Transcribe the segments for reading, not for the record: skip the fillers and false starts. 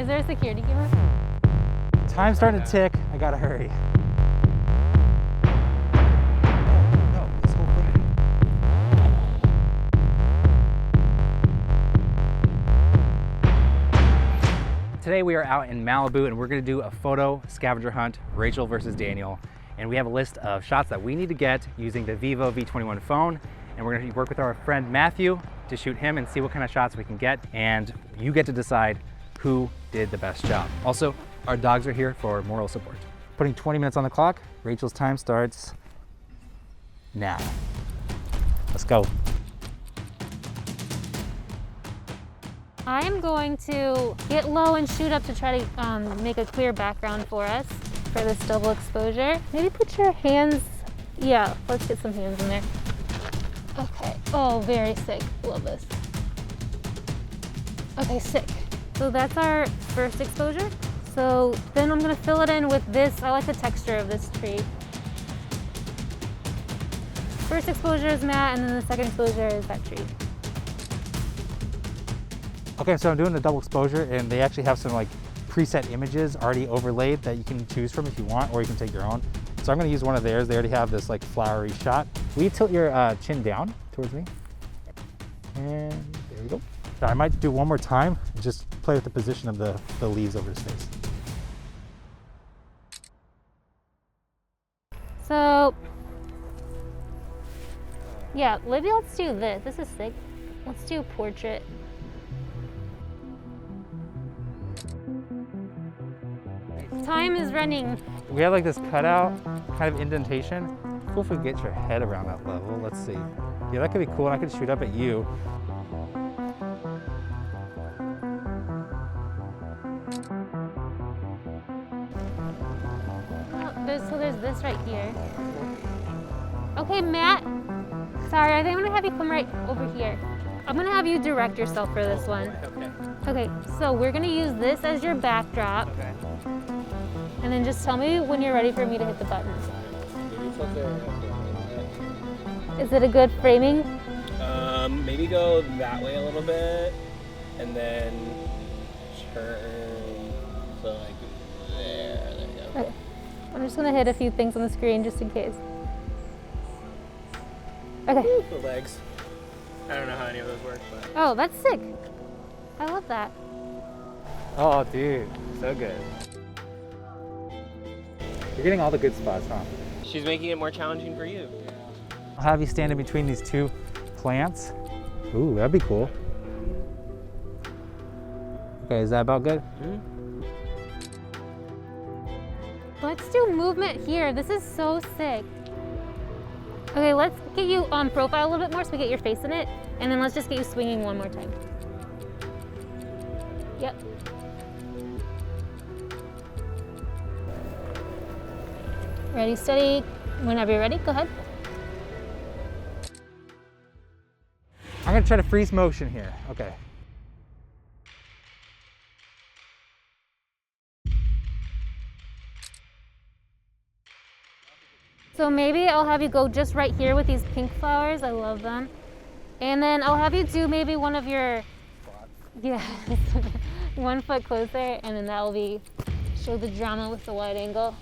Is there a security camera? Time's starting to tick. I gotta hurry. No, this whole thing. Today we are out in Malibu and we're gonna do a photo scavenger hunt, Rachel versus Daniel. And we have a list of shots that we need to get using the Vivo V21 phone. And we're gonna work with our friend Matthew to shoot him and see what kind of shots we can get. And you get to decide who did the best job. Also, our dogs are here for moral support. Putting 20 minutes on the clock. Rachel's time starts now. Let's go. I am going to get low and shoot up to try to make a clear background for us for this double exposure. Maybe put your hands, yeah, let's get some hands in there. Okay, oh, very sick, love this. Okay, sick. So that's our first exposure. So then I'm gonna fill it in with this. I like the texture of this tree. First exposure is matte, and then the second exposure is that tree. Okay, so I'm doing the double exposure, and they actually have some like preset images already overlaid that you can choose from if you want, or you can take your own. So I'm gonna use one of theirs. They already have this like flowery shot. Will you tilt your chin down towards me? And there we go. Now, I might do one more time, just play with the position of the leaves over his face. So, yeah, maybe let's do this. This is sick. Let's do portrait. Time is running. We have like this cutout, kind of indentation. Cool if we get your head around that level. Let's see. Yeah, that could be cool, and I could shoot up at you. So there's this right here. Okay, Matt. Sorry, I think I'm gonna have you come right over here. I'm gonna have you direct yourself for this one. Okay. Okay, so we're gonna use this as your backdrop. Okay. And then just tell me when you're ready for me to hit the button. Is it a good framing? Maybe go that way a little bit, and then turn to like there. There you go. Okay. I'm just gonna hit a few things on the screen just in case. Okay. The legs. I don't know how any of those work, but. Oh, that's sick. I love that. Oh, dude, so good. You're getting all the good spots, huh? She's making it more challenging for you. I'll have you stand in between these two plants. Ooh, that'd be cool. Okay, is that about good? Mm-hmm. Let's do movement here. This is so sick. Okay, let's get you on profile a little bit more so we get your face in it. And then let's just get you swinging one more time. Yep. Ready, steady. Whenever you're ready, go ahead. I'm gonna try to freeze motion here. Okay. So maybe I'll have you go just right here with these pink flowers. I love them. And then I'll have you do maybe one of your, yeah, 1 foot closer, and then that will be, show the drama with the wide angle.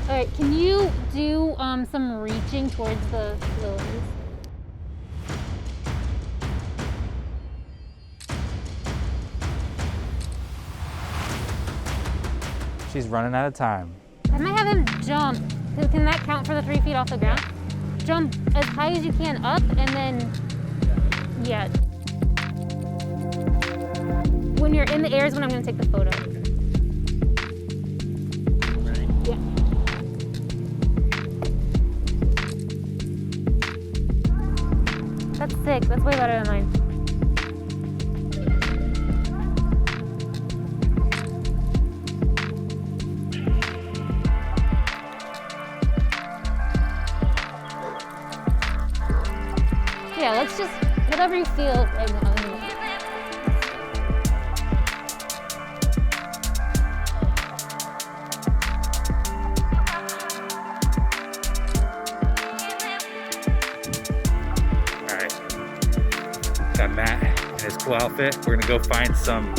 All right, can you do some reaching towards the lilies? She's running out of time. I might have him jump. Can that count for the 3 feet off the ground? Jump as high as you can up, and then, yeah. When you're in the air is when I'm gonna take the photo. Ready? Yeah. That's sick, that's way better than mine. Yeah, let's just, whatever you feel right now. All right, got Matt in his cool outfit. We're gonna go find some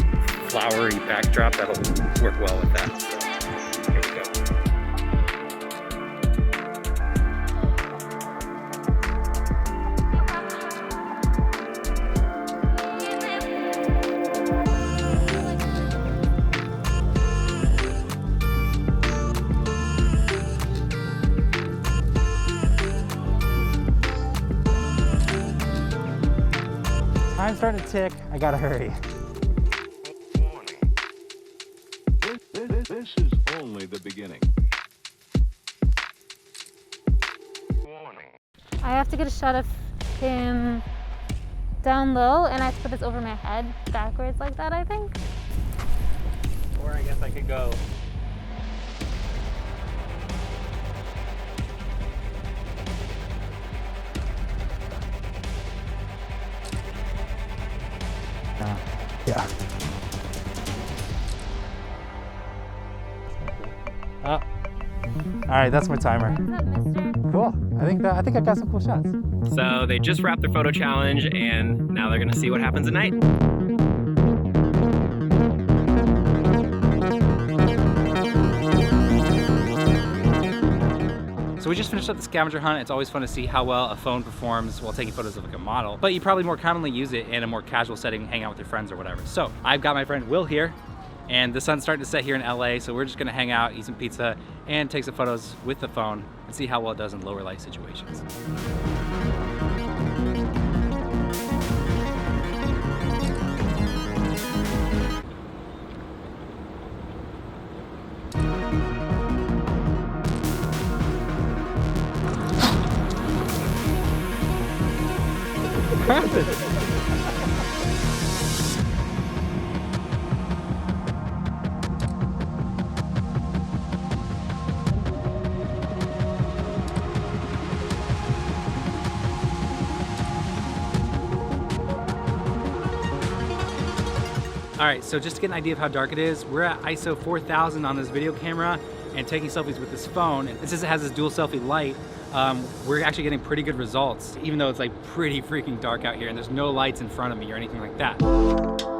flowery backdrop, that'll work well with that. So, here we go. Time's starting to tick. I gotta hurry. This is only the beginning. Warning. I have to get a shot of him down low, and I have to put this over my head backwards like that, I think. Or I guess I could go. Yeah. Oh. All right, that's my timer. What's up, mister? Cool. I think I got some cool shots. So they just wrapped their photo challenge, and now they're gonna see what happens at night. So we just finished up the scavenger hunt. It's always fun to see how well a phone performs while taking photos of like a model, but you probably more commonly use it in a more casual setting, hang out with your friends or whatever. So I've got my friend Will here, and the sun's starting to set here in LA, so we're just gonna hang out, eat some pizza, and take some photos with the phone and see how well it does in lower light situations. All right, so just to get an idea of how dark it is, we're at ISO 4000 on this video camera and taking selfies with this phone. And since it has this dual selfie light, we're actually getting pretty good results, even though it's like pretty freaking dark out here and there's no lights in front of me or anything like that.